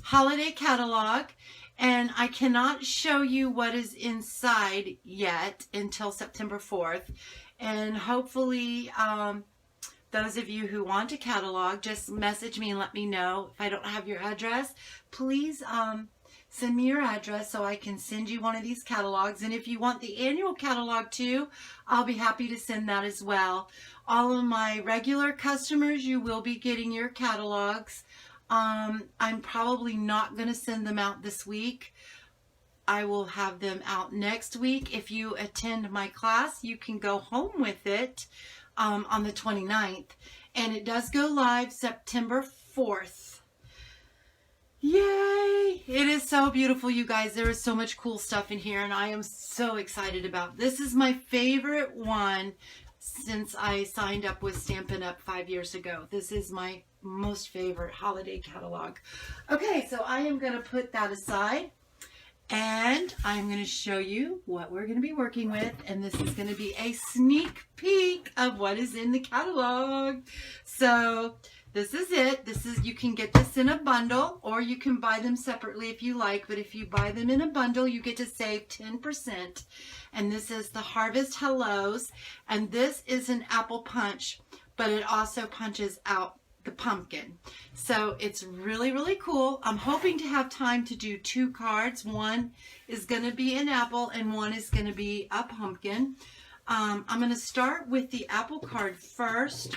holiday catalog, and I cannot show you what is inside yet until September 4th. And hopefully those of you who want a catalog, just message me and let me know. If I don't have your address, please send me your address so I can send you one of these catalogs. And if you want the annual catalog too, I'll be happy to send that as well. All of my regular customers, you will be getting your catalogs. I'm probably not going to send them out this week. I will have them out next week. If you attend my class, you can go home with it on the 29th. And it does go live September 4th. Yay! It is so beautiful, you guys. There is so much cool stuff in here, and I am so excited about this. Is my favorite one since I signed up with Stampin' Up! 5 years ago. This is my most favorite holiday catalog. Okay, so I am going to put that aside, and I'm going to show you what we're going to be working with, and this is going to be a sneak peek of what is in the catalog. So this is it. You can get this in a bundle, or you can buy them separately if you like, but if you buy them in a bundle, you get to save 10%. And this is the Harvest Hellos, and this is an apple punch, but it also punches out the pumpkin. So it's really, really cool. I'm hoping to have time to do 2 cards. One is going to be an apple, and one is going to be a pumpkin. I'm going to start with the apple card first.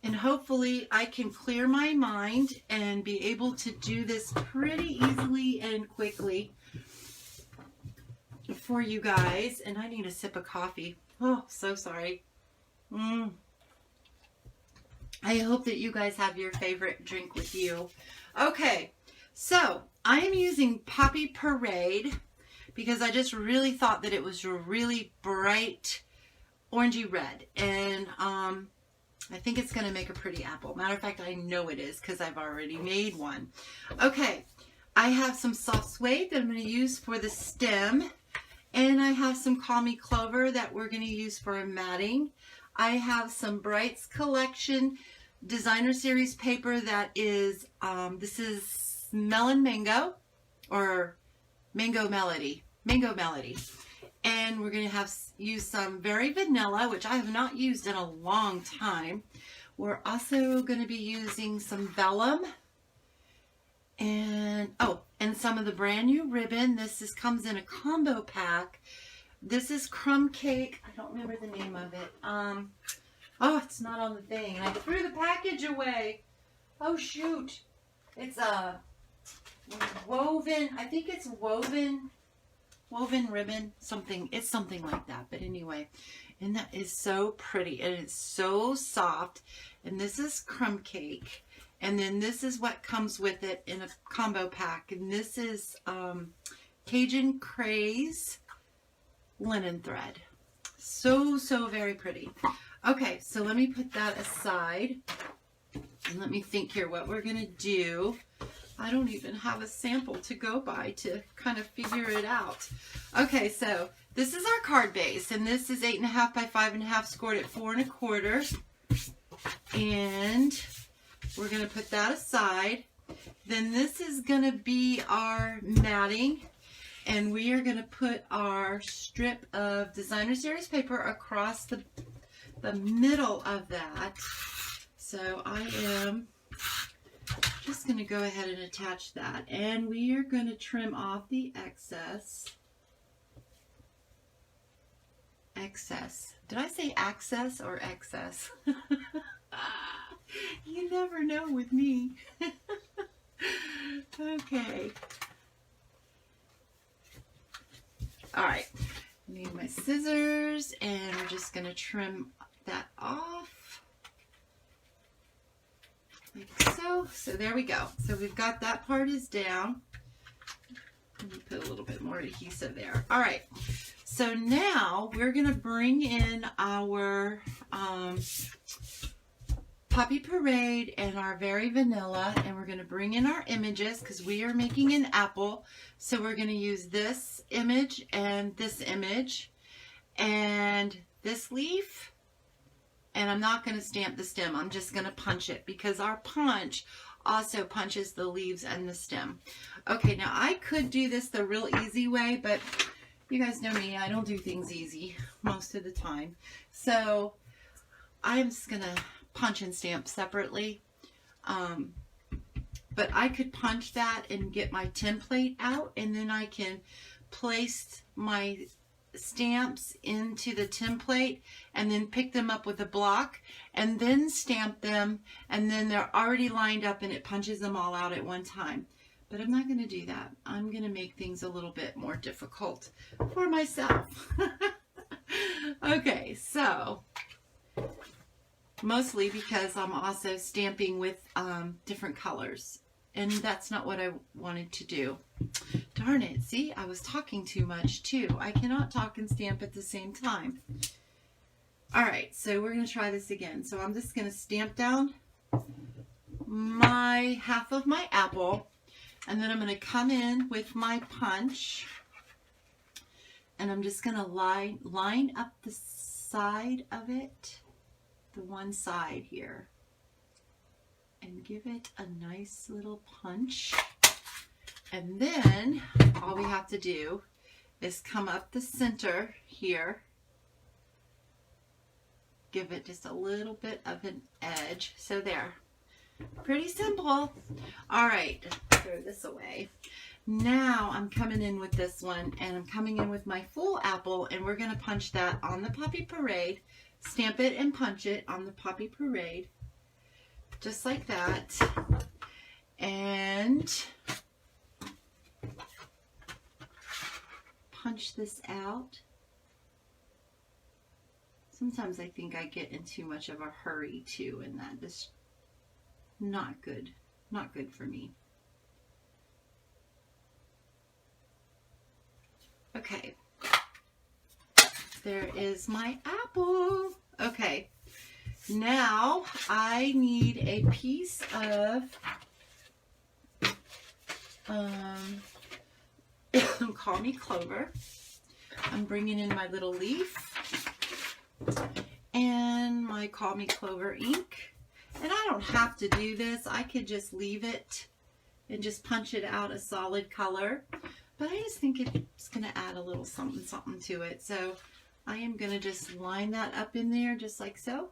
And hopefully I can clear my mind and be able to do this pretty easily and quickly for you guys. And I need a sip of coffee. Oh, so sorry. I hope that you guys have your favorite drink with you. Okay, so I am using Poppy Parade because I just really thought that it was a really bright orangey red. And I think it's going to make a pretty apple. Matter of fact, I know it is because I've already made one. Okay, I have some soft suede that I'm going to use for the stem. And I have some Call Me Clover that we're going to use for a matting. I have some Brights Collection Designer Series paper that is, this is Melon Mango, or Mango Melody. And we're going to use some Very Vanilla, which I have not used in a long time. We're also going to be using some Vellum. And, oh, and some of the brand new ribbon. This comes in a combo pack. This is Crumb Cake. I don't remember the name of it. Oh, it's not on the thing. And I threw the package away. Oh, shoot. It's a woven, I think it's woven ribbon, something. It's something like that. But anyway, and that is so pretty. And it's so soft. And this is Crumb Cake. And then this is what comes with it in a combo pack. And this is Cajun Craze linen thread. So very pretty. Okay, so let me put that aside. And let me think here what we're going to do. I don't even have a sample to go by to kind of figure it out. Okay, so this is our card base. And this is 8.5 by 5.5 scored at 4 1/4. And we're going to put that aside. Then this is going to be our matting. And we are going to put our strip of Designer Series paper across the middle of that. So I am just going to go ahead and attach that. And we are going to trim off the excess. Did I say access or excess? You never know with me. Okay. All right. I need my scissors, and we're just going to trim that off. Like so. So there we go. So we've got that part is down. Let me put a little bit more adhesive there. All right. So now we're going to bring in our Poppy Parade and our Very Vanilla, and we're going to bring in our images because we are making an apple. So we're going to use this image and this image and this leaf. And I'm not going to stamp the stem. I'm just going to punch it because our punch also punches the leaves and the stem. Okay, now I could do this the real easy way, but you guys know me, I don't do things easy most of the time. So I'm just gonna punch and stamp separately. But I could punch that and get my template out, and then I can place my stamps into the template and then pick them up with a block and then stamp them, and then they're already lined up and it punches them all out at one time. But I'm not going to do that. I'm going to make things a little bit more difficult for myself. Okay, so mostly because I'm also stamping with different colors, and that's not what I wanted to do. Darn it, see, I was talking too much too. I cannot talk and stamp at the same time. All right, so we're going to try this again. So I'm just going to stamp down my half of my apple, and then I'm going to come in with my punch, and I'm just going to line up the side of it, the one side here, and give it a nice little punch. And then all we have to do is come up the center here, give it just a little bit of an edge. So there, pretty simple. All right, throw this away. Now I'm coming in with this one, and I'm coming in with my full apple, and we're going to punch that on the Poppy Parade, stamp it and punch it on the Poppy Parade, just like that. And punch this out. Sometimes I think I get in too much of a hurry too, and that is not good. Not good for me. Okay. There is my apple. Okay. Now I need a piece of Call Me Clover. I'm bringing in my little leaf and my Call Me Clover ink. And I don't have to do this. I could just leave it and just punch it out a solid color. But I just think it's going to add a little something to it. So I am going to just line that up in there just like so.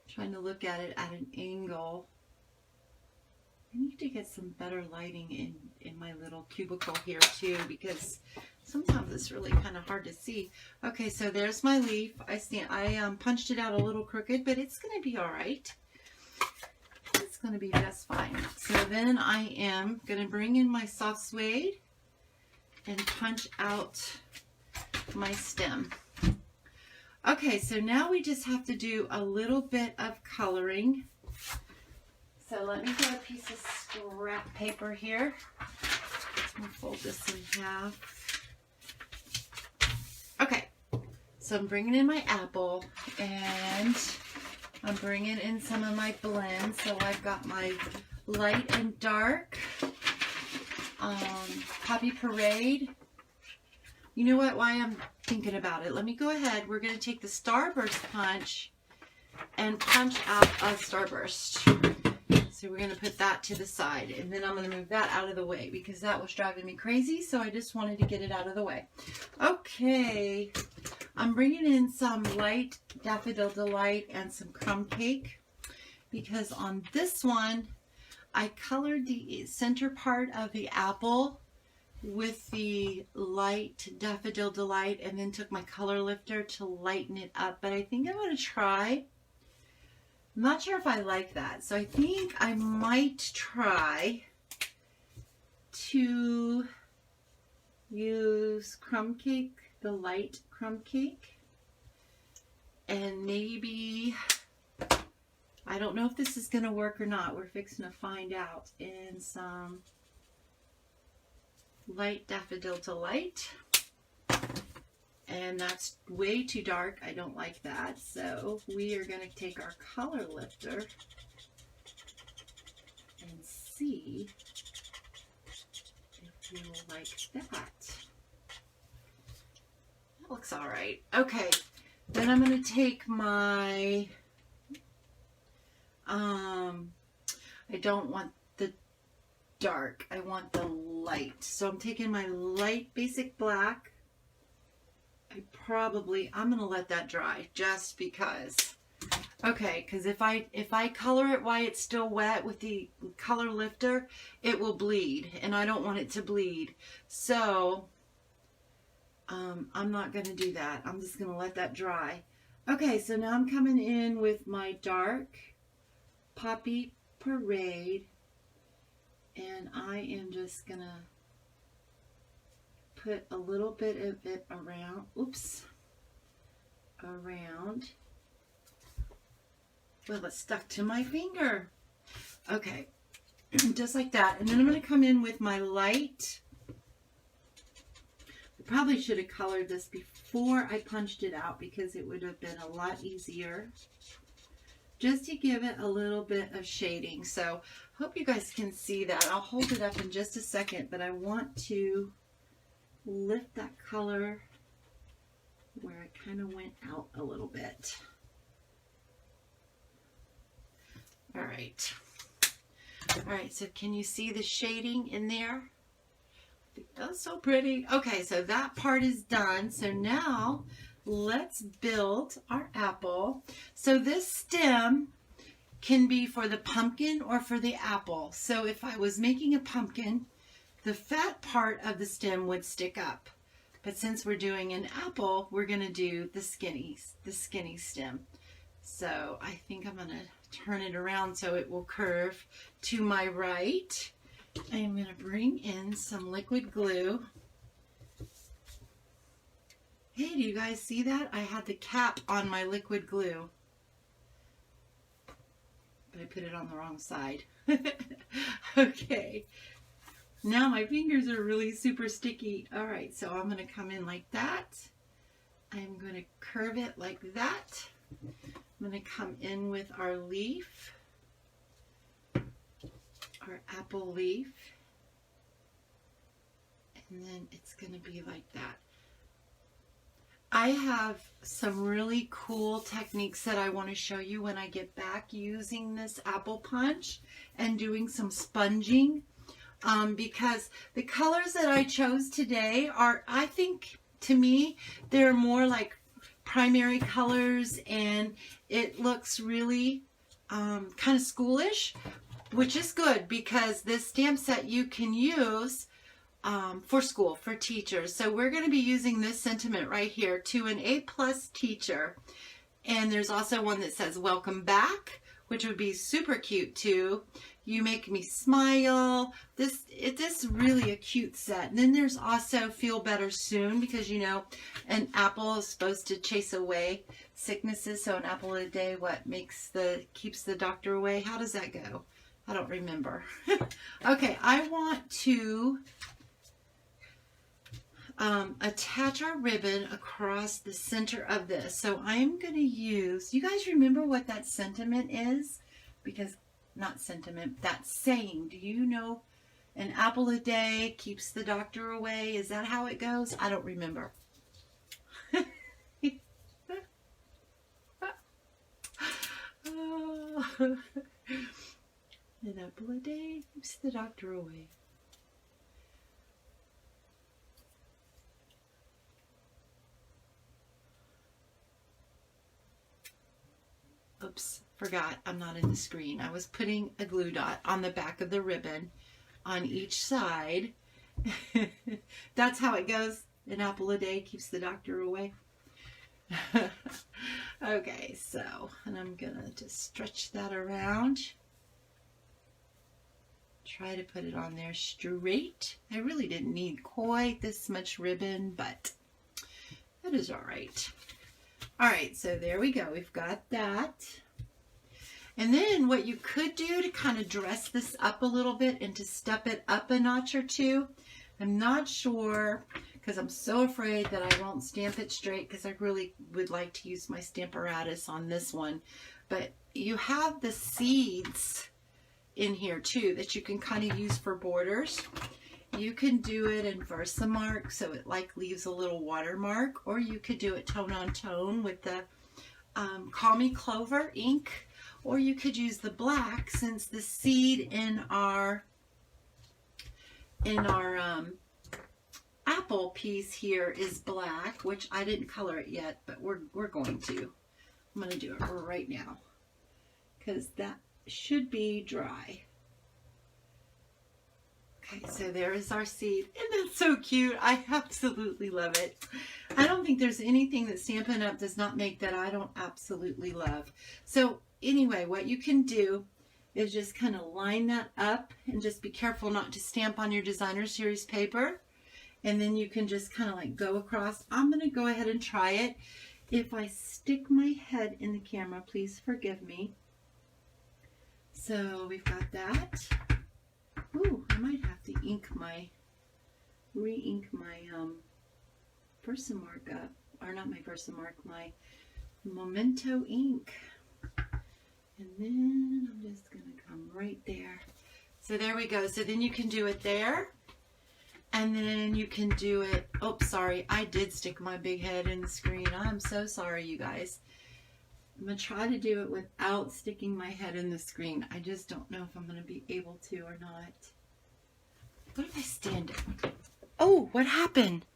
Trying to look at it at an angle. I need to get some better lighting in my little cubicle here too, because sometimes it's really kind of hard to see. Okay, so there's my leaf. I punched it out a little crooked, but it's going to be all right. It's going to be just fine. So then I am going to bring in my soft suede and punch out my stem. Okay, so now we just have to do a little bit of coloring. So let me get a piece of scrap paper here. I'm going to fold this in half. Okay, so I'm bringing in my apple, and I'm bringing in some of my blends. So I've got my light and dark Poppy Parade. You know what? Why I'm thinking about it. Let me go ahead. We're going to take the Starburst punch and punch out a Starburst. So we're going to put that to the side, and then I'm going to move that out of the way because that was driving me crazy. So I just wanted to get it out of the way. Okay. I'm bringing in some light Daffodil Delight and some crumb cake, because on this one I colored the center part of the apple with the light Daffodil Delight and then took my color lifter to lighten it up. But I think I'm going to try. I'm not sure if I like that, so I think I might try to use crumb cake, the light crumb cake, and maybe, I don't know if this is going to work or not. We're fixing to find out. And some light Daffodil Delight. And that's way too dark. I don't like that. So we are going to take our color lifter and see if we will like that. That looks all right. Okay. Then I'm going to take my I don't want the dark. I want the light. So I'm taking my light basic black. I'm going to let that dry just because. Okay, because if I color it while it's still wet with the color lifter, it will bleed, and I don't want it to bleed. So I'm not going to do that. I'm just going to let that dry. Okay, so now I'm coming in with my dark Poppy Parade, and I am just going to put a little bit of it around, around. Well, it stuck to my finger. Okay, just like that. And then I'm going to come in with my light. I probably should have colored this before I punched it out because it would have been a lot easier. Just to give it a little bit of shading. So, hope you guys can see that. I'll hold it up in just a second, but I want to lift that color where it kind of went out a little bit. All right. All right, so can you see the shading in there? That's so pretty. Okay, so that part is done. So now let's build our apple. So this stem can be for the pumpkin or for the apple. So if I was making a pumpkin, the fat part of the stem would stick up. But since we're doing an apple, we're going to do the skinny stem. So I think I'm going to turn it around so it will curve to my right. I'm going to bring in some liquid glue. Hey, do you guys see that? I had the cap on my liquid glue, but I put it on the wrong side. Okay. Now my fingers are really super sticky. All right, so I'm going to come in like that. I'm going to curve it like that. I'm going to come in with our leaf, our apple leaf, and then it's going to be like that. I have some really cool techniques that I want to show you when I get back using this apple punch and doing some sponging, because the colors that I chose today are, I think, to me, they're more like primary colors, and it looks really kind of schoolish, which is good because this stamp set you can use for school, for teachers. So we're going to be using this sentiment right here, to an A+ teacher. And there's also one that says welcome back, which would be super cute too. You make me smile. This is really a cute set. And then there's also feel better soon, because you know an apple is supposed to chase away sicknesses. So an apple a day, what keeps the doctor away? How does that go? I don't remember. Okay, I want to attach our ribbon across the center of this. So I'm going to use, you guys remember what that sentiment is? Because, not sentiment, that saying. Do you know an apple a day keeps the doctor away? Is that how it goes? I don't remember. An apple a day keeps the doctor away. Oops, forgot I'm not in the screen. I was putting a glue dot on the back of the ribbon on each side. That's how it goes. An apple a day keeps the doctor away. Okay, so, and I'm gonna just stretch that around. Try to put it on there straight. I really didn't need quite this much ribbon, but that is all right. All right, so there we go. We've got that. And then what you could do to kind of dress this up a little bit and to step it up a notch or two, I'm not sure, because I'm so afraid that I won't stamp it straight, because I really would like to use my Stamparatus on this one. But you have the seeds in here too that you can kind of use for borders. You can do it in Versamark, so it like leaves a little watermark, or you could do it tone on tone with the Call Me Clover ink, or you could use the black, since the seed in our apple piece here is black, which I didn't color it yet, but we're going to. I'm going to do it right now because that should be dry. Okay, so there is our seed. Isn't that so cute? I absolutely love it. I don't think there's anything that Stampin' Up! Does not make that I don't absolutely love. So anyway, what you can do is just kind of line that up and just be careful not to stamp on your designer series paper. And then you can just kind of like go across. I'm going to go ahead and try it. If I stick my head in the camera, please forgive me. So we've got that. Ooh, I might have to re-ink my Versamark up, or not my Versamark, my Memento ink. And then I'm just going to come right there. So there we go. So then you can do it there. And then you can do it, oh, sorry, I did stick my big head in the screen. I'm so sorry, you guys. I'm going to try to do it without sticking my head in the screen. I just don't know if I'm going to be able to or not. What if I stand up? Oh, what happened?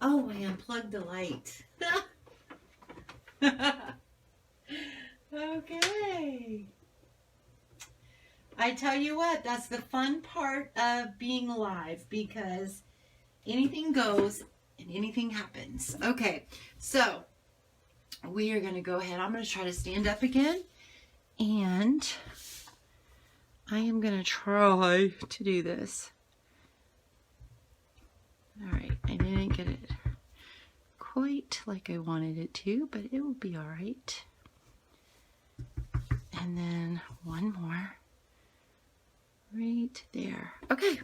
Oh, I unplugged the light. Okay. I tell you what, that's the fun part of being live, because anything goes and anything happens. Okay, so we are going to go ahead. I'm going to try to stand up again, and I am going to try to do this. All right, I didn't get it quite like I wanted it to, but it will be all right. And then one more right there. Okay,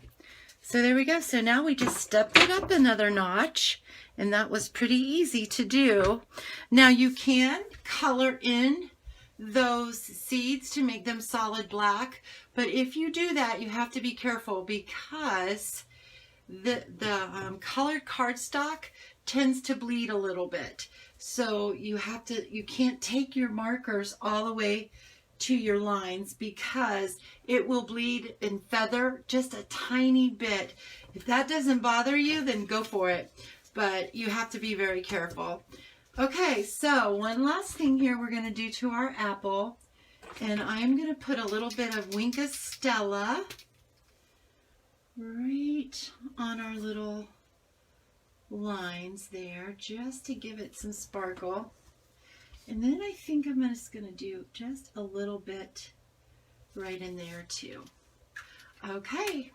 so there we go. So now we just stepped it up another notch, and that was pretty easy to do. Now you can color in those seeds to make them solid black, but if you do that, you have to be careful, because the colored cardstock tends to bleed a little bit. So you can't take your markers all the way to your lines, because it will bleed and feather just a tiny bit. If that doesn't bother you, then go for it, but you have to be very careful. Okay, so one last thing here we're going to do to our apple, and I'm going to put a little bit of Wink Stella right on our little lines there, just to give it some sparkle. And then I think I'm just going to do just a little bit right in there too. Okay,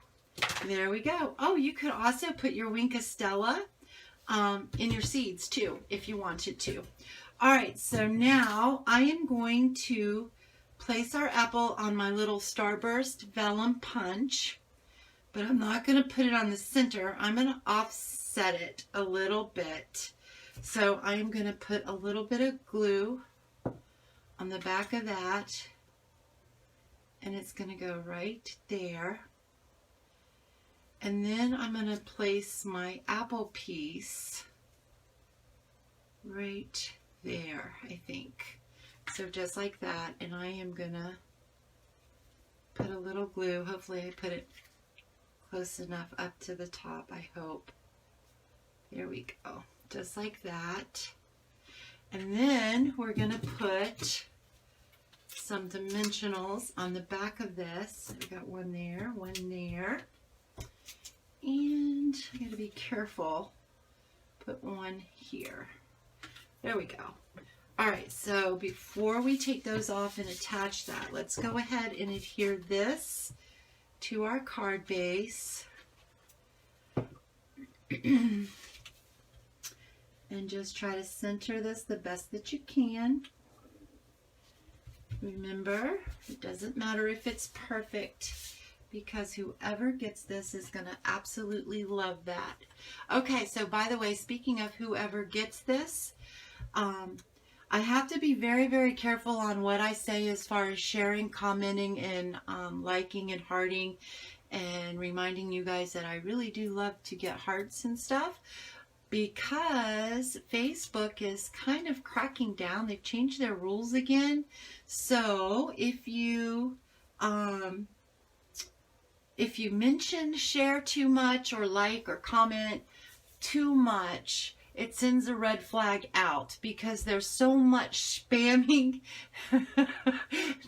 there we go. Oh, you could also put your Wink Stella in your seeds too, if you wanted to. All right, so now I am going to place our apple on my little Starburst vellum punch, but I'm not going to put it on the center. I'm going to offset it a little bit. So I'm going to put a little bit of glue on the back of that, and it's going to go right there. And then I'm going to place my apple piece right there, I think. So just like that, and I am going to put a little glue. Hopefully I put it close enough up to the top, I hope. There we go. Just like that. And then we're going to put some dimensionals on the back of this. I got one there, and I got to be careful. Put one here. There we go. All right, so before we take those off and attach that, let's go ahead and adhere this to our card base. And just try to center this the best that you can. Remember, it doesn't matter if it's perfect, because whoever gets this is going to absolutely love that. Okay, so by the way, speaking of whoever gets this, I have to be very, very careful on what I say as far as sharing, commenting, and liking and hearting, and reminding you guys that I really do love to get hearts and stuff. because Facebook is kind of cracking down. They've changed their rules again. So if you mention, share too much, or like or comment too much, it sends a red flag out because there's so much spamming.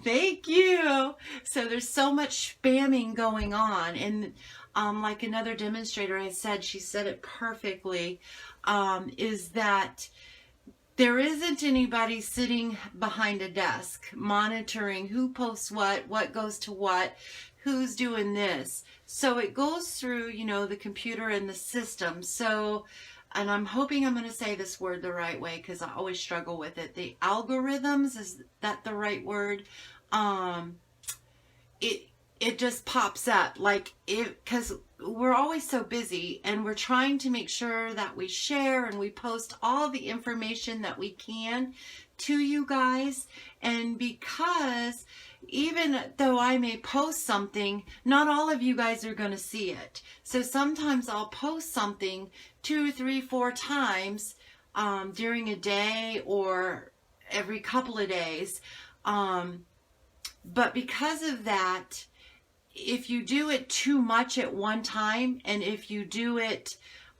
Thank you. So there's so much spamming going on. And like another demonstrator has said, she said it perfectly, is that there isn't anybody sitting behind a desk monitoring who posts what goes to what, who's doing this. So it goes through, you know, the computer and the system. So, and I'm hoping I'm going to say this word the right way because I always struggle with it. The algorithms, is that the right word? It just pops up like it, because we're always so busy and we're trying to make sure that we share and we post all the information that we can to you guys. And because even though I may post something, not all of you guys are going to see it. So sometimes I'll post something 2, 3, 4 times during a day or every couple of days. But because of that, if you do it too much at one time, and if you do it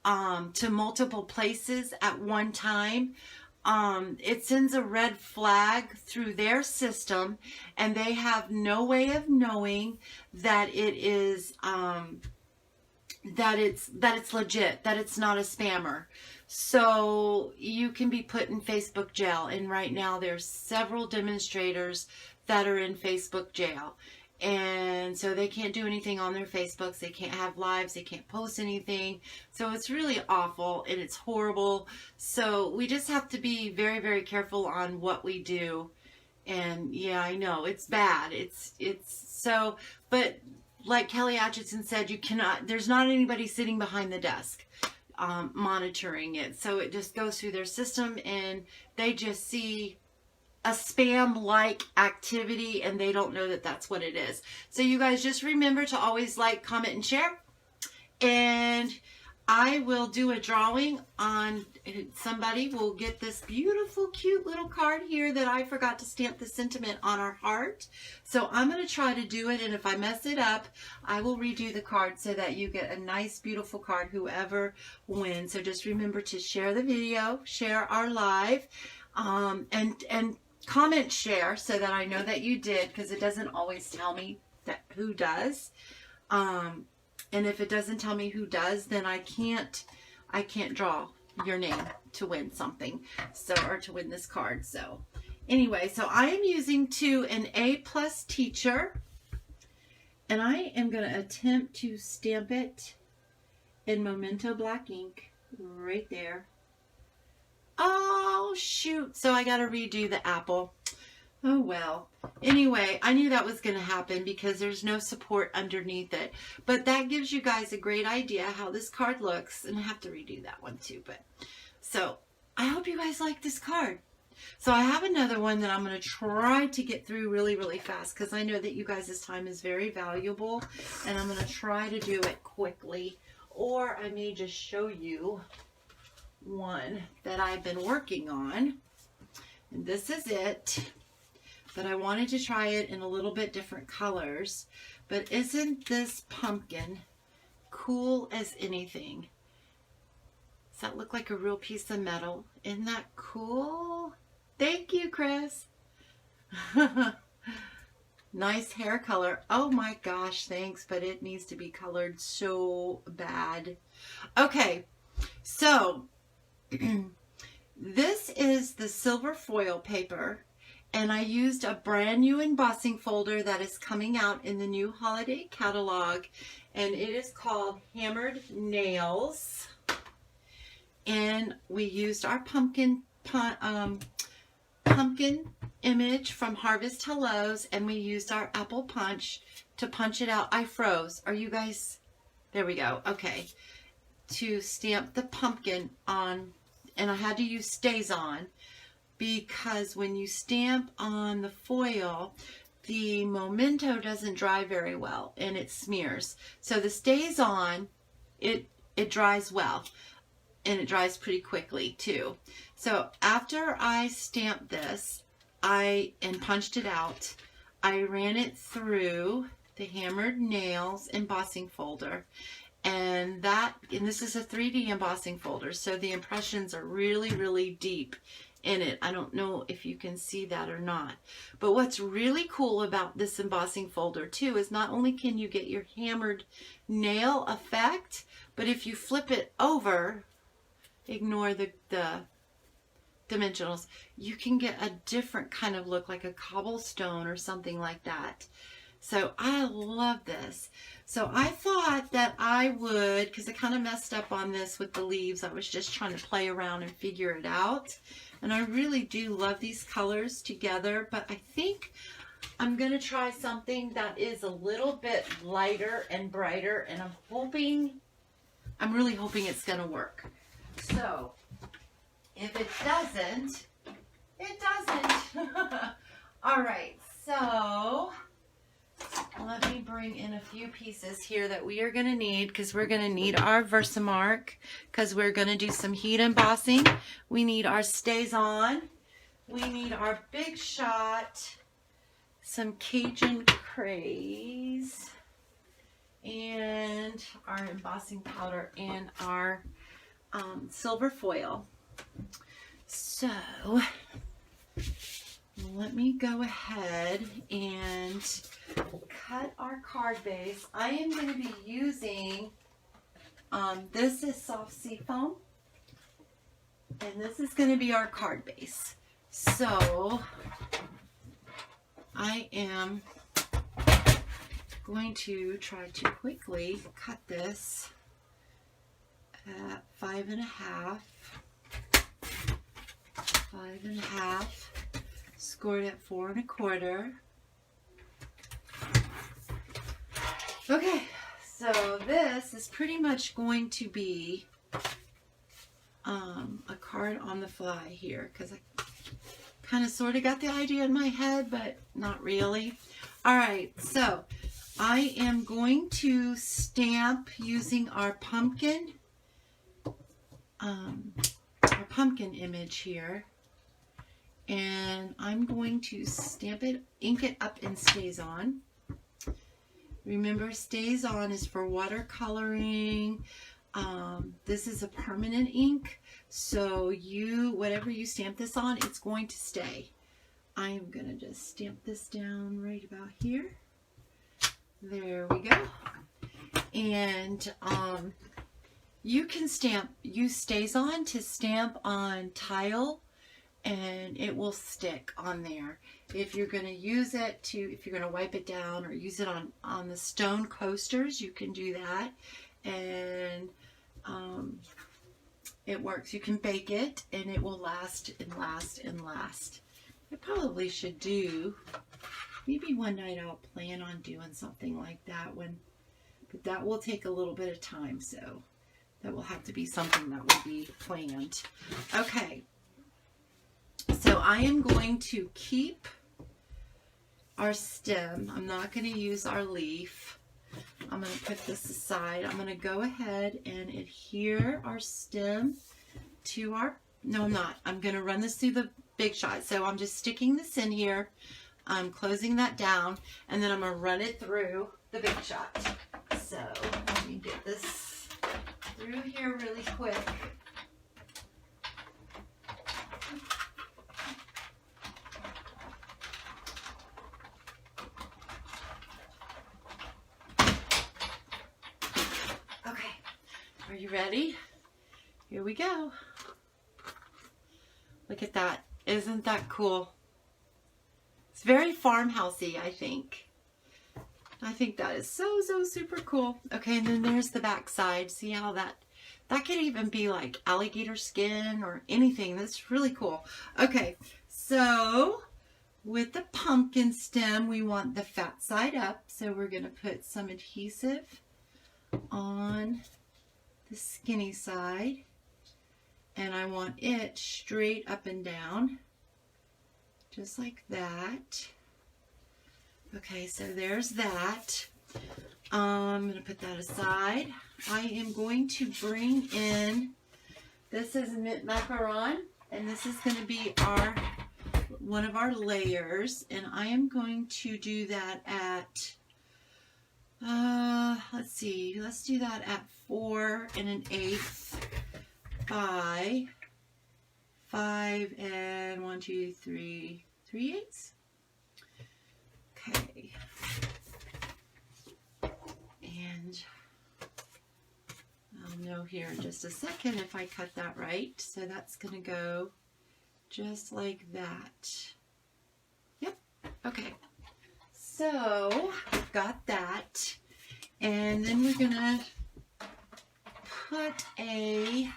to multiple places at one time, it sends a red flag through their system, and they have no way of knowing that it is that it's legit, that it's not a spammer. So you can be put in Facebook jail, and right now there's several demonstrators that are in Facebook jail. And so they can't do anything on their Facebooks. They can't have lives. They can't post anything. So it's really awful and it's horrible. So we just have to be very, very careful on what we do. And yeah, I know it's bad. It's so, but like Kelly Atchison said, you cannot, there's not anybody sitting behind the desk monitoring it. So it just goes through their system and they just see a spam-like activity and they don't know that that's what it is. So you guys just remember to always like, comment, and share. And I will do a drawing on somebody will get this beautiful, cute little card here that I forgot to stamp the sentiment on our heart. So I'm going to try to do it, and if I mess it up, I will redo the card so that you get a nice, beautiful card, whoever wins. So just remember to share the video, share our live, and comment, share, so that I know that you did, because it doesn't always tell me that who does. And if it doesn't tell me who does, then I can't draw your name to win something, so, or to win this card. So anyway, so I am using an A+ teacher, and I am going to attempt to stamp it in Memento black ink right there. Oh, shoot. So I got to redo the apple. Oh, well. Anyway, I knew that was going to happen because there's no support underneath it. But that gives you guys a great idea how this card looks. And I have to redo that one too. But so I hope you guys like this card. So I have another one that I'm going to try to get through really, really fast because I know that you guys' time is very valuable. And I'm going to try to do it quickly. Or I may just show you one that I've been working on, and this is it, but I wanted to try it in a little bit different colors. But isn't this pumpkin cool as anything? Does that look like a real piece of metal? Isn't that cool? Thank you, Chris. Nice hair color. Oh my gosh, thanks, but it needs to be colored so bad. Okay, so this is the silver foil paper, and I used a brand new embossing folder that is coming out in the new holiday catalog, and it is called Hammered Nails. And we used our pumpkin image from Harvest Hellos, and we used our apple punch to punch it out. I froze. Are you guys? There we go. Okay. To stamp the pumpkin on. And I had to use StaysOn because when you stamp on the foil, the Memento doesn't dry very well and it smears. So the StaysOn, it dries well. and it dries pretty quickly too. So after I stamped this, and punched it out, I ran it through the hammered nails embossing folder, and this is a 3D embossing folder, so the impressions are really, really deep in it. I don't know if you can see that or not. But what's really cool about this embossing folder too is not only can you get your hammered nail effect, but if you flip it over, ignore the dimensionals, you can get a different kind of look, like a cobblestone or something like that. So I love this. So I thought that I would, because I kind of messed up on this with the leaves. I was just trying to play around and figure it out. And I really do love these colors together, but I think I'm going to try something that is a little bit lighter and brighter, and I'm really hoping it's going to work. So if it doesn't, it doesn't. All right, so let me bring in a few pieces here that we are going to need, because we're going to need our Versamark, because we're going to do some heat embossing. We need our StaysOn. We need our Big Shot, some Cajun Craze, and our embossing powder, and our silver foil. So let me go ahead and cut our card base. I am going to be using, this is soft seafoam, and this is going to be our card base. So I am going to try to quickly cut this at 5.5, scored at 4 1/4. Okay, so this is pretty much going to be a card on the fly here, because I kind of sort of got the idea in my head, but not really. All right, so I am going to stamp using our pumpkin image here, and I'm going to stamp it, ink it up in StaysOn. Remember, StaysOn is for watercoloring. This is a permanent ink, so whatever you stamp this on, it's going to stay. I am going to just stamp this down right about here. There we go. And you can use StaysOn to stamp on tile, and it will stick on there. If you're going to use it if you're going to wipe it down or use it on the stone coasters, you can do that. And it works. You can bake it, and it will last and last and last. I probably should do, maybe one night I'll plan on doing something like that but that will take a little bit of time, so that will have to be something that will be planned. Okay, so I am going to keep our stem. I'm not going to use our leaf. I'm going to put this aside. I'm going to go ahead and adhere our stem to our, no, I'm not. I'm going to run this through the Big Shot. So I'm just sticking this in here. I'm closing that down, and then I'm going to run it through the Big Shot. So let me get this through here really quick. Okay, are you ready? Here we go. Look at that. Isn't that cool? It's very farmhousey, I think. I think that is so super cool. Okay, and then there's the back side. See how that could even be like alligator skin or anything. That's really cool. Okay, so with the pumpkin stem, we want the fat side up. So we're going to put some adhesive on the skinny side. And I want it straight up and down, just like that. Okay, so there's that. I'm going to put that aside. I am going to bring in This is mint macaron, and this is going to be one of our layers, and I am going to do that at let's see, let's do that at 4 1/8 by 5 and 1, 2, 3, 3/8. Okay, and I'll know here in just a second if I cut that right. So that's going to go just like that. Yep. Okay. So I've got that. And then we're going to put a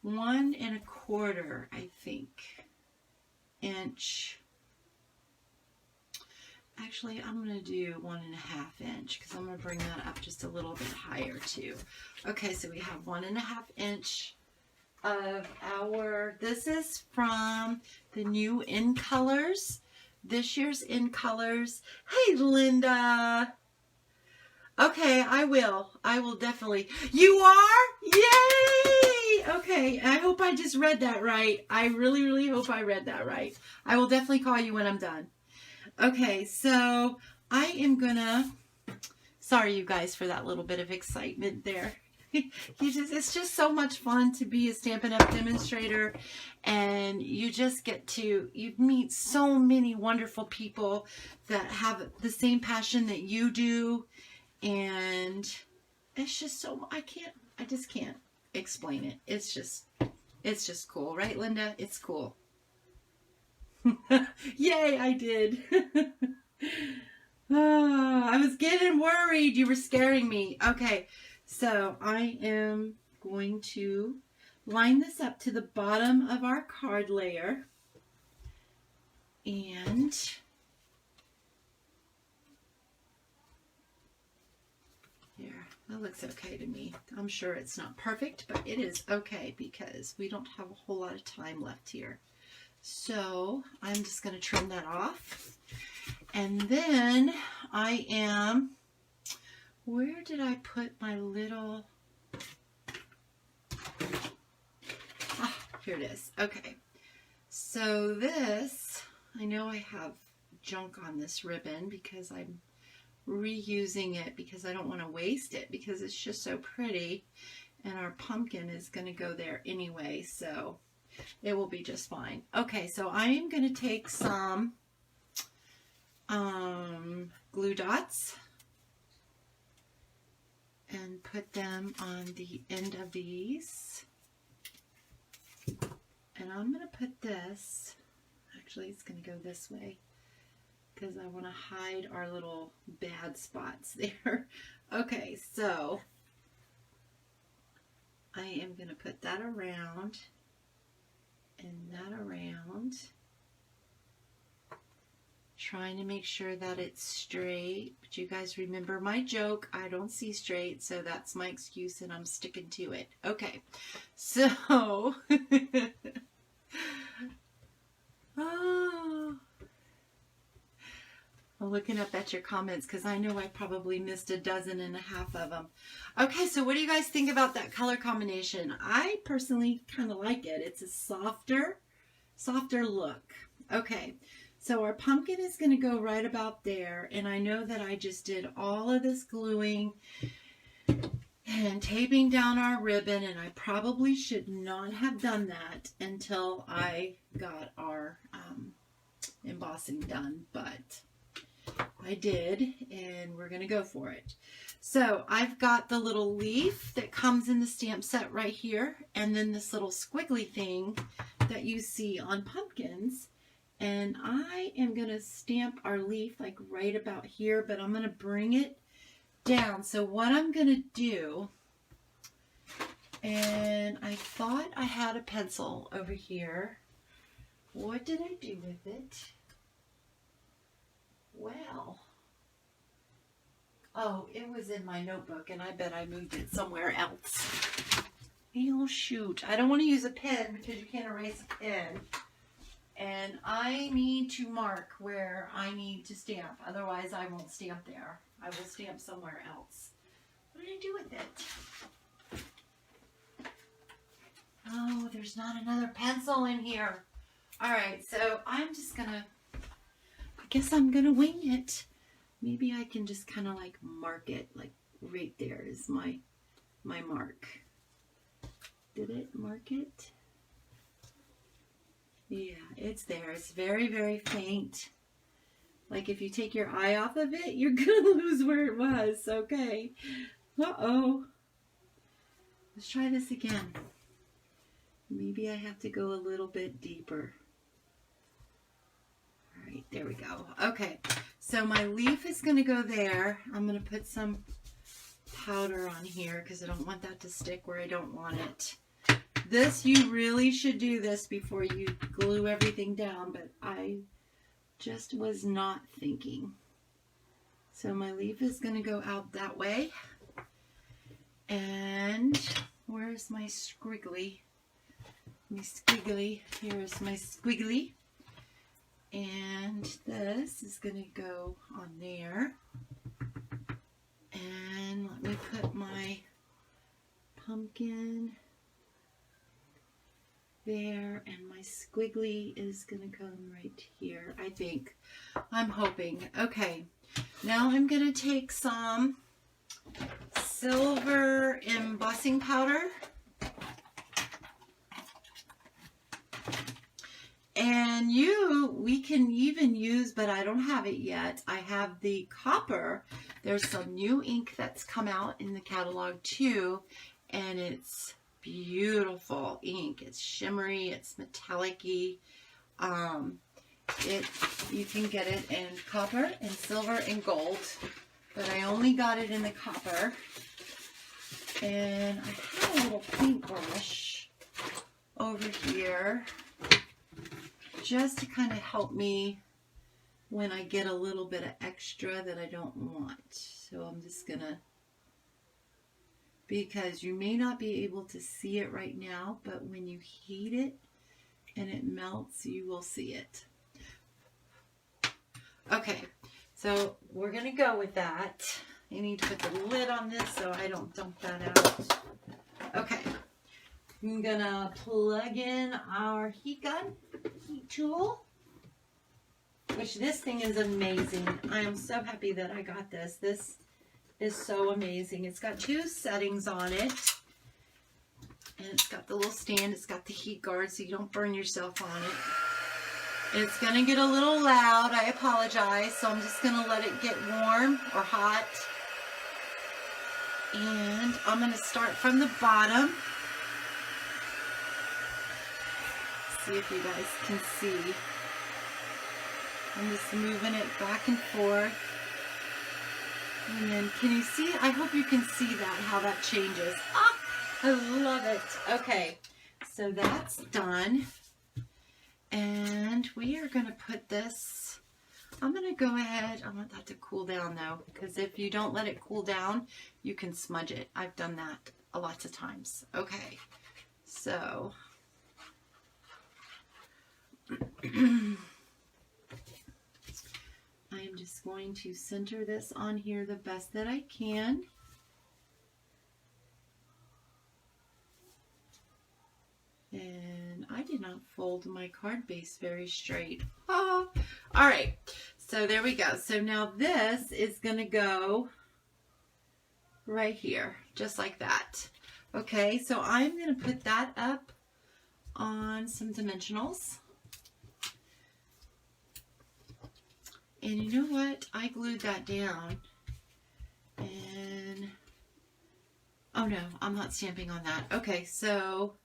1 1/4, I think, inch. Actually, I'm going to do 1 1/2 inch because I'm going to bring that up just a little bit higher too. Okay, so we have 1 1/2 inch of this is from the new In Colors, this year's In Colors. Hey, Linda. Okay, I will definitely. You are? Yay! Okay, I hope I just read that right. I really, really hope I read that right. I will definitely call you when I'm done. Okay, so I am gonna, sorry you guys for that little bit of excitement there. It's just so much fun to be a Stampin' Up! Demonstrator, and you just get to, you meet so many wonderful people that have the same passion that you do, and it's just so, I just can't explain it. It's just cool, right, Linda? It's cool. Yay, I did. I was getting worried. You were scaring me. Okay, so I am going to line this up to the bottom of our card layer. And here, that looks okay to me. I'm sure it's not perfect, but it is okay because we don't have a whole lot of time left here. So I'm just going to trim that off. And then I am, where did I put my little, here it is. Okay. So this, I know I have junk on this ribbon because I'm reusing it because I don't want to waste it because it's just so pretty. And our pumpkin is going to go there anyway, so it will be just fine. Okay, so I am going to take some glue dots and put them on the end of these. And I'm going to put this, actually it's going to go this way because I want to hide our little bad spots there. Okay, so I am going to put that around and that around, trying to make sure that it's straight. But you guys remember my joke, I don't see straight, so that's my excuse and I'm sticking to it. Okay, so oh, I'm looking up at your comments because I know I probably missed 1.5 dozen of them. Okay, so what do you guys think about that color combination? I personally kind of like it. It's a softer look. Okay, so our pumpkin is going to go right about there, and I know that I just did all of this gluing and taping down our ribbon, and I probably should not have done that until I got our embossing done, but I did, and we're going to go for it. So I've got the little leaf that comes in the stamp set right here, and then this little squiggly thing that you see on pumpkins. And I am going to stamp our leaf like right about here, but I'm going to bring it down. So what I'm going to do, and I thought I had a pencil over here. What did I do with it? Well, oh, it was in my notebook, and I bet I moved it somewhere else. Oh, shoot. I don't want to use a pen because you can't erase a pen. And I need to mark where I need to stamp. Otherwise, I won't stamp there. I will stamp somewhere else. What did I do with it? Oh, there's not another pencil in here. All right, so I'm just gonna, I guess I'm gonna wing it. Maybe I can just kind of like mark it, like right there is my mark. Did it mark it? Yeah, it's there. It's very, very faint. Like if you take your eye off of it, you're gonna lose where it was. Okay. Uh-oh. Let's try this again. Maybe I have to go a little bit deeper. All right, there we go. Okay, so my leaf is gonna go there. I'm gonna put some powder on here because I don't want that to stick where I don't want it. This, you really should do this before you glue everything down, but I just was not thinking. So my leaf is going to go out that way. And where's my squiggly? My squiggly. Here's my squiggly. And this is going to go on there. And let me put my pumpkin there, and my squiggly is gonna come right here, I think. I'm hoping. Okay, now I'm gonna take some silver embossing powder, and we can even use, but I don't have it yet, I have the copper. There's some new ink that's come out in the catalog too, and it's beautiful ink. It's shimmery, it's metallic-y. You can get it in copper and silver and gold, but I only got it in the copper. And I have a little paintbrush over here just to kind of help me when I get a little bit of extra that I don't want. So I'm just gonna, because you may not be able to see it right now, but when you heat it and it melts, you will see it. Okay, so we're gonna go with that. I need to put the lid on this so I don't dump that out. Okay, I'm gonna plug in our heat gun, heat tool, which this thing is amazing. I am so happy that I got this. This is so amazing. It's got 2 settings on it, and it's got the little stand. It's got the heat guard so you don't burn yourself on it. It's gonna get a little loud, I apologize, so I'm just gonna let it get warm or hot. And I'm gonna start from the bottom. See if you guys can see. I'm just moving it back and forth. And then, can you see? I hope you can see that, how that changes. Ah, I love it. Okay, so that's done. And we are going to put this, I'm going to go ahead, I want that to cool down though, because if you don't let it cool down, you can smudge it. I've done that lots of times. Okay, so I am just going to center this on here the best that I can. And I did not fold my card base very straight. Oh, all right. So there we go. So now this is going to go right here, just like that. Okay, so I'm going to put that up on some dimensionals. And you know what? I glued that down. And, oh no, I'm not stamping on that. Okay, so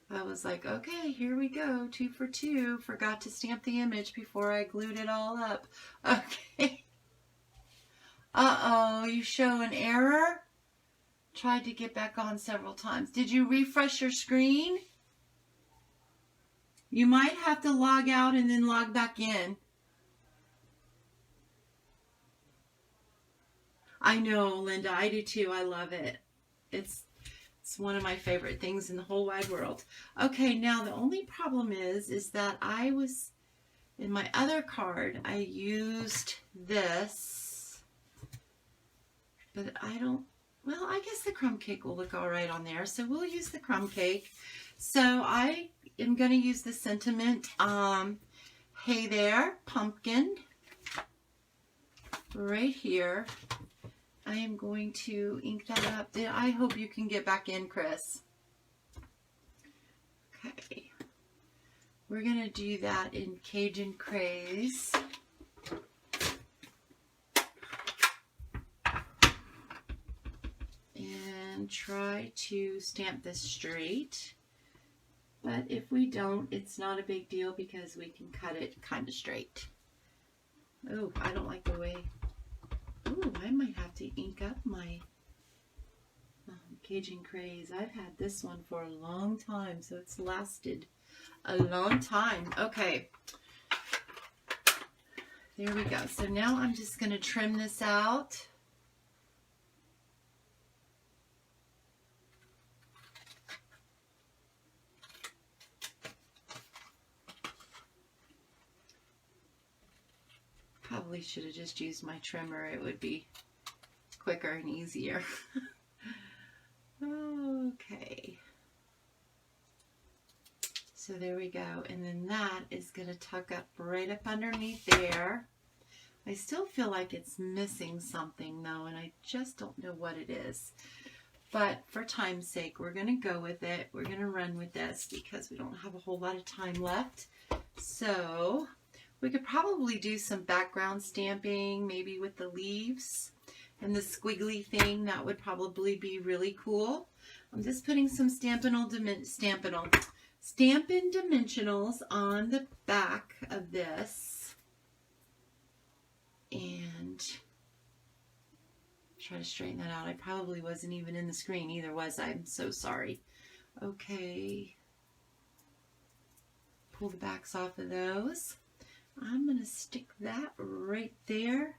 I was like, okay, here we go. 2 for 2. Forgot to stamp the image before I glued it all up. Okay. Uh-oh, you show an error? Tried to get back on several times. Did you refresh your screen? You might have to log out and then log back in. I know, Linda, I do too. I love it. It's one of my favorite things in the whole wide world. Okay, now the only problem is that I was, in my other card, I used this, but I don't well, I guess the crumb cake will look all right on there. So we'll use the crumb cake. So I am going to use the sentiment, hey there, pumpkin, right here. I am going to ink that up. I hope you can get back in, Chris. Okay. We're going to do that in Cajun Craze. And try to stamp this straight. But if we don't, it's not a big deal because we can cut it kind of straight. Oh, I don't like the way. Oh, I might have to ink up my Cajun Craze. I've had this one for a long time, so it's lasted a long time. Okay. There we go. So now I'm just going to trim this out. Probably should have just used my trimmer. It would be quicker and easier. Okay. So there we go. And then that is going to tuck up right up underneath there. I still feel like it's missing something though, and I just don't know what it is. But for time's sake, we're going to go with it. We're going to run with this because we don't have a whole lot of time left. So we could probably do some background stamping, maybe with the leaves and the squiggly thing. That would probably be really cool. I'm just putting some Stampin' Dimensionals on the back of this. And try to straighten that out. I probably wasn't even in the screen either, was I? I'm so sorry. Okay. Pull the backs off of those. I'm going to stick that right there,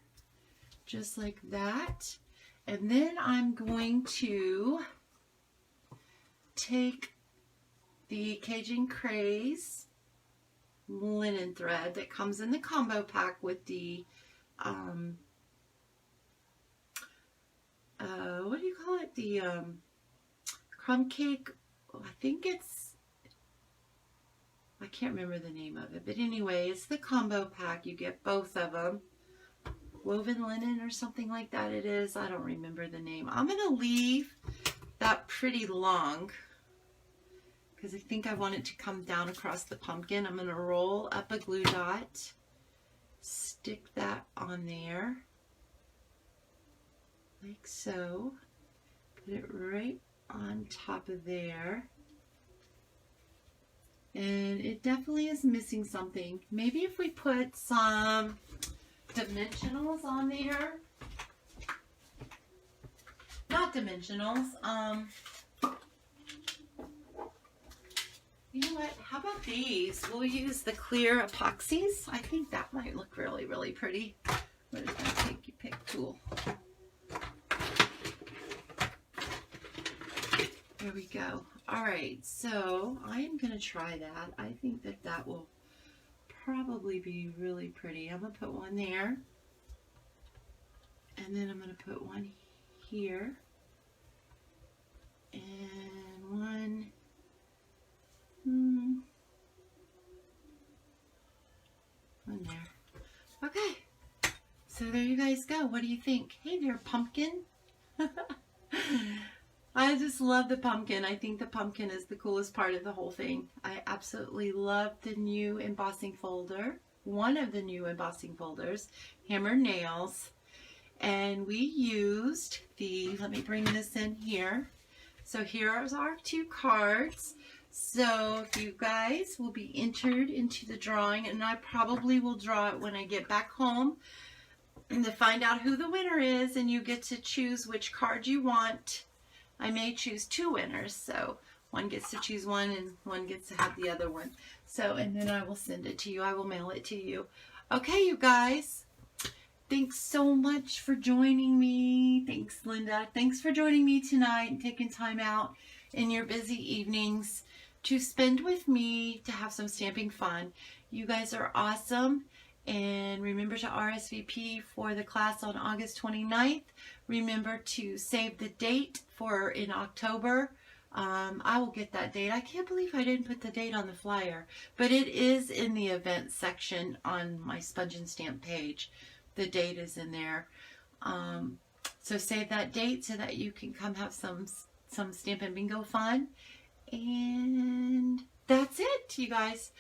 just like that. And then I'm going to take the Cajun Craze linen thread that comes in the combo pack with the, what do you call it? The crumb cake. I think it's, I can't remember the name of it, but anyway, it's the combo pack. You get both of them. Woven linen or something like that it is. I don't remember the name. I'm going to leave that pretty long because I think I want it to come down across the pumpkin. I'm going to roll up a glue dot, stick that on there like so, put it right on top of there. And it definitely is missing something. Maybe if we put some dimensionals on there. Not dimensionals. You know what? How about these? We'll use the clear epoxies. I think that might look really, really pretty. We're just going to take your pick tool. There we go. All right, so I'm going to try that. I think that that will probably be really pretty. I'm going to put one there. And then I'm going to put one here. And one. One there. Okay. So there you guys go. What do you think? Hey there, pumpkin. I just love the pumpkin. I think the pumpkin is the coolest part of the whole thing. I absolutely love the new embossing folder. One of the new embossing folders, Hammer Nails. And we used the, let me bring this in here. So here are our 2 cards. So you guys will be entered into the drawing, and I probably will draw it when I get back home and to find out who the winner is, and you get to choose which card you want. I may choose 2 winners, so one gets to choose one and one gets to have the other one. So, and then I will send it to you. I will mail it to you. Okay, you guys. Thanks so much for joining me. Thanks, Linda. Thanks for joining me tonight and taking time out in your busy evenings to spend with me to have some stamping fun. You guys are awesome. And remember to RSVP for the class on August 29th. Remember to save the date for in October. I will get that date. I can't believe I didn't put the date on the flyer, but it is in the events section on my SpongeNStamp page. The date is in there. So save that date so that you can come have some Stampin' Bingo fun. And that's it, you guys.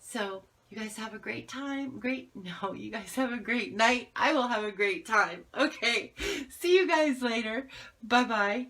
So you guys have a great time. You guys have a great night. I will have a great time. Okay. See you guys later. Bye-bye.